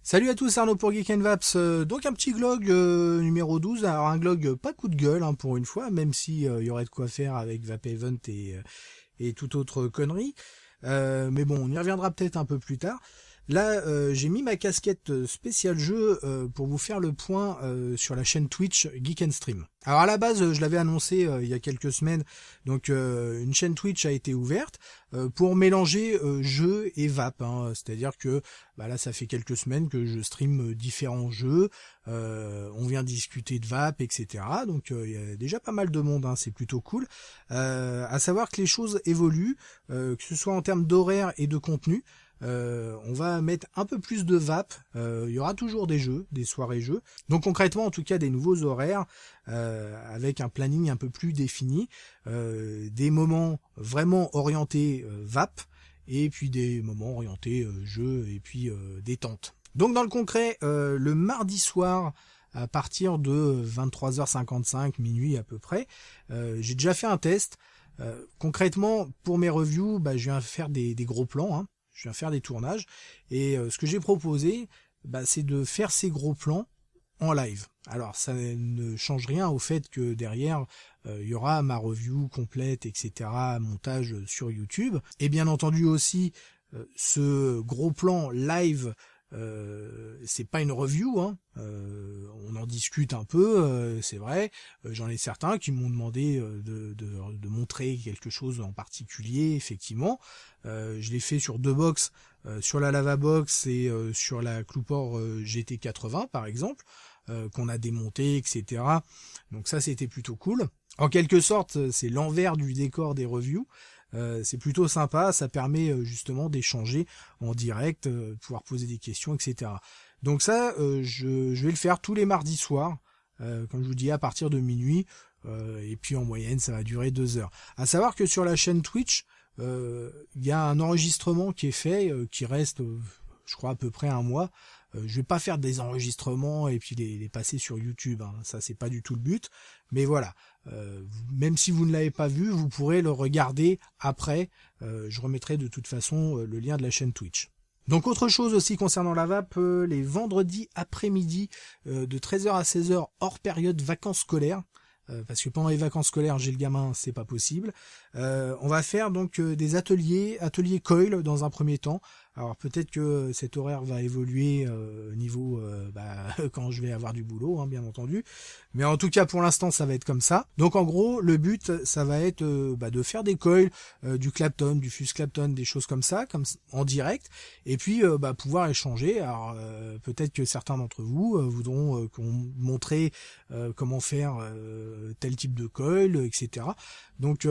Salut à tous, Arnaud pour Geek and Vaps. Donc un petit glog numéro 12. Alors un glog pas coup de gueule pour une fois, même si y aurait de quoi faire avec Vap Event et toute autre connerie. Mais bon, on y reviendra peut-être un peu plus tard. Là, j'ai mis ma casquette spéciale jeu pour vous faire le point sur la chaîne Twitch Geek and Stream. Alors à la base, je l'avais annoncé il y a quelques semaines, donc une chaîne Twitch a été ouverte pour mélanger jeu et Vap. C'est-à-dire que là, ça fait quelques semaines que je stream différents jeux, on vient discuter de Vap, etc. Donc il y a déjà pas mal de monde, c'est plutôt cool. À savoir que les choses évoluent, que ce soit en termes d'horaire et de contenu. On va mettre un peu plus de Vap, il y aura toujours des jeux, des soirées jeux, donc concrètement en tout cas des nouveaux horaires avec un planning un peu plus défini, des moments vraiment orientés Vap et puis des moments orientés jeux et puis détente. Donc dans le concret, le mardi soir à partir de 23h55, minuit à peu près, j'ai déjà fait un test. Concrètement pour mes reviews, je viens faire des gros plans, je viens faire des tournages et ce que j'ai proposé, c'est de faire ces gros plans en live. Alors ça ne change rien au fait que derrière il y aura ma review complète, etc., montage sur YouTube. Et bien entendu aussi ce gros plan live, c'est pas une review, on en discute un peu, c'est vrai. J'en ai certains qui m'ont demandé de montrer quelque chose en particulier, effectivement. Je l'ai fait sur deux box, sur la Lavabox et sur la Cloupor GT80 par exemple, qu'on a démonté, etc. Donc ça c'était plutôt cool. En quelque sorte, c'est l'envers du décor des reviews. C'est plutôt sympa, ça permet justement d'échanger en direct, de pouvoir poser des questions, etc. Donc ça, je vais le faire tous les mardis soirs, comme je vous dis, à partir de minuit, et puis en moyenne, ça va durer 2 heures. À savoir que sur la chaîne Twitch, il y a un enregistrement qui est fait, qui reste, je crois, à peu près un mois. Je vais pas faire des enregistrements et puis les passer sur YouTube, ça c'est pas du tout le but, mais voilà, même si vous ne l'avez pas vu, vous pourrez le regarder après, je remettrai de toute façon le lien de la chaîne Twitch. Donc autre chose aussi concernant la Vap, les vendredis après-midi de 13h à 16h hors période vacances scolaires, parce que pendant les vacances scolaires j'ai le gamin, c'est pas possible. On va faire donc des ateliers coil dans un premier temps. Alors peut-être que cet horaire va évoluer niveau quand je vais avoir du boulot, bien entendu. Mais en tout cas pour l'instant ça va être comme ça. Donc en gros le but ça va être de faire des coils, du Clapton, du Fuse Clapton, des choses comme ça, en direct. Et puis pouvoir échanger. Alors peut-être que certains d'entre vous voudront qu'on montre comment faire tel type de coil, etc. Donc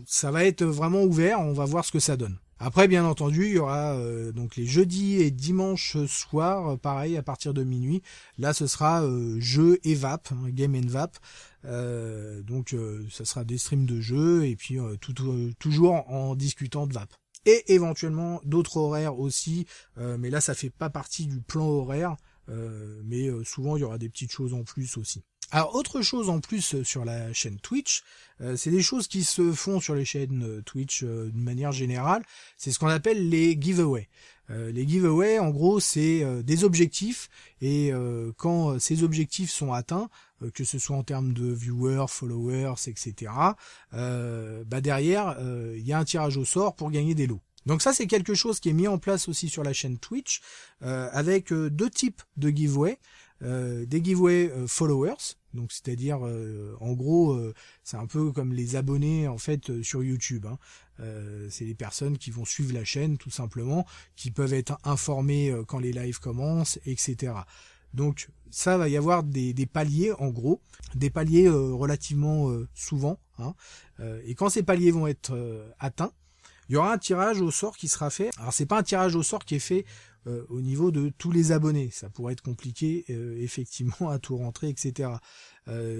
ça va être vraiment ouvert, on va voir ce que ça donne. Après, bien entendu, il y aura donc les jeudis et dimanches soirs, pareil, à partir de minuit. Là, ce sera jeu et Vap, Game and Vap. Donc, ça sera des streams de jeux et puis toujours en discutant de Vap. Et éventuellement d'autres horaires aussi, mais là, ça fait pas partie du plan horaire. Mais souvent, il y aura des petites choses en plus aussi. Alors autre chose en plus sur la chaîne Twitch, c'est des choses qui se font sur les chaînes Twitch d'une manière générale, c'est ce qu'on appelle les giveaways. Les giveaways en gros c'est des objectifs et quand ces objectifs sont atteints, que ce soit en termes de viewers, followers, etc. Derrière il y a un tirage au sort pour gagner des lots. Donc ça c'est quelque chose qui est mis en place aussi sur la chaîne Twitch avec deux types de giveaways. Des giveaways followers, donc c'est-à-dire en gros c'est un peu comme les abonnés en fait sur YouTube. C'est les personnes qui vont suivre la chaîne tout simplement, qui peuvent être informées quand les lives commencent, etc. Donc ça va y avoir des paliers en gros, des paliers relativement souvent, et quand ces paliers vont être atteints, il y aura un tirage au sort qui sera fait. Alors c'est pas un tirage au sort qui est fait au niveau de tous les abonnés, ça pourrait être compliqué effectivement à tout rentrer, etc.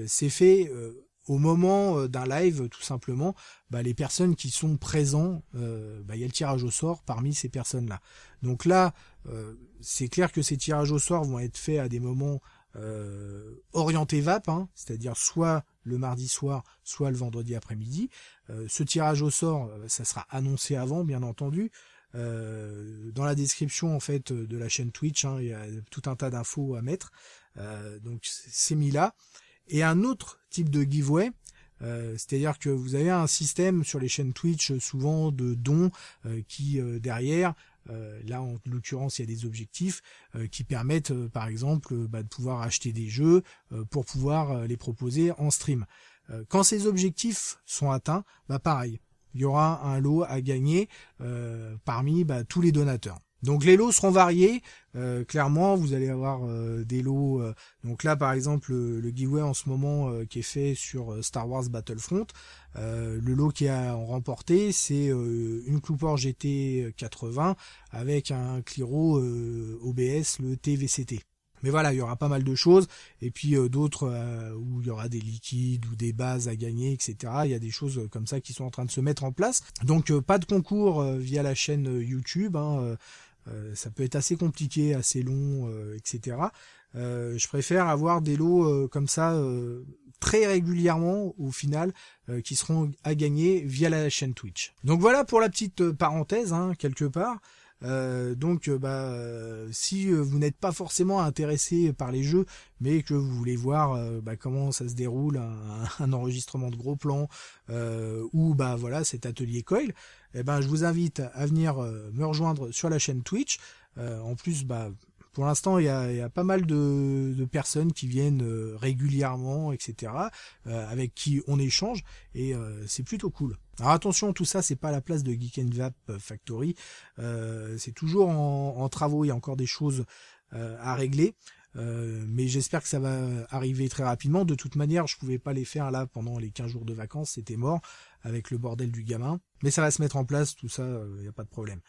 C'est fait au moment d'un live tout simplement. Les personnes qui sont présentes, il y a le tirage au sort parmi ces personnes là. Donc là c'est clair que ces tirages au sort vont être faits à des moments orientés Vap, c'est-à-dire soit le mardi soir, soit le vendredi après-midi. Ce tirage au sort, ça sera annoncé avant, bien entendu. dans la description en fait de la chaîne Twitch, hein, il y a tout un tas d'infos à mettre. Donc c'est mis là. Et un autre type de giveaway, c'est-à-dire que vous avez un système sur les chaînes Twitch souvent de dons qui derrière, là en l'occurrence il y a des objectifs qui permettent par exemple de pouvoir acheter des jeux pour pouvoir les proposer en stream. Quand ces objectifs sont atteints, pareil, il y aura un lot à gagner parmi tous les donateurs. Donc les lots seront variés, clairement vous allez avoir des lots, donc là par exemple le giveaway en ce moment qui est fait sur Star Wars Battlefront, le lot qui a remporté c'est une Cooper GT 80 avec un Cliro OBS, le TVCT. Mais voilà, il y aura pas mal de choses, et puis d'autres où il y aura des liquides ou des bases à gagner, etc. Il y a des choses comme ça qui sont en train de se mettre en place. Donc pas de concours via la chaîne YouTube, hein, ça peut être assez compliqué, assez long, etc. Je préfère avoir des lots comme ça très régulièrement au final qui seront à gagner via la chaîne Twitch. Donc voilà pour la petite parenthèse, hein, quelque part. Si vous n'êtes pas forcément intéressé par les jeux, mais que vous voulez voir comment ça se déroule un enregistrement de gros plans ou voilà cet atelier coil, je vous invite à venir me rejoindre sur la chaîne Twitch. En plus pour l'instant il y a pas mal de personnes qui viennent régulièrement, etc. Avec qui on échange et c'est plutôt cool. Alors attention, tout ça c'est pas à la place de Geek and Vap Factory, c'est toujours en travaux, il y a encore des choses à régler, mais j'espère que ça va arriver très rapidement. De toute manière je pouvais pas les faire là pendant les 15 jours de vacances, c'était mort avec le bordel du gamin, mais ça va se mettre en place, tout ça, il n'y a pas de problème.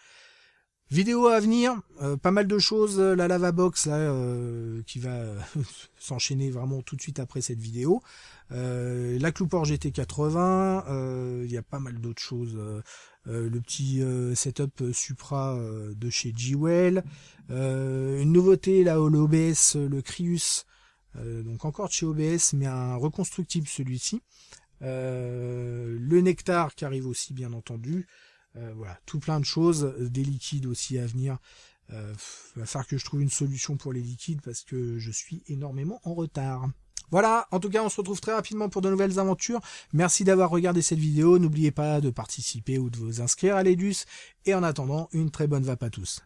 Vidéo à venir, pas mal de choses, la Lavabox là, qui va s'enchaîner vraiment tout de suite après cette vidéo, la Cooper GT80, il y a pas mal d'autres choses, le petit setup Supra de chez Jewel, une nouveauté là, l'OBS, le Crius, donc encore de chez OBS mais un reconstructible celui-ci, le Nectar qui arrive aussi bien entendu. Voilà, tout plein de choses, des liquides aussi à venir. Va falloir que je trouve une solution pour les liquides parce que je suis énormément en retard. Voilà, en tout cas on se retrouve très rapidement pour de nouvelles aventures. Merci d'avoir regardé cette vidéo, n'oubliez pas de participer ou de vous inscrire à l'Edus, et en attendant, une très bonne vape à tous.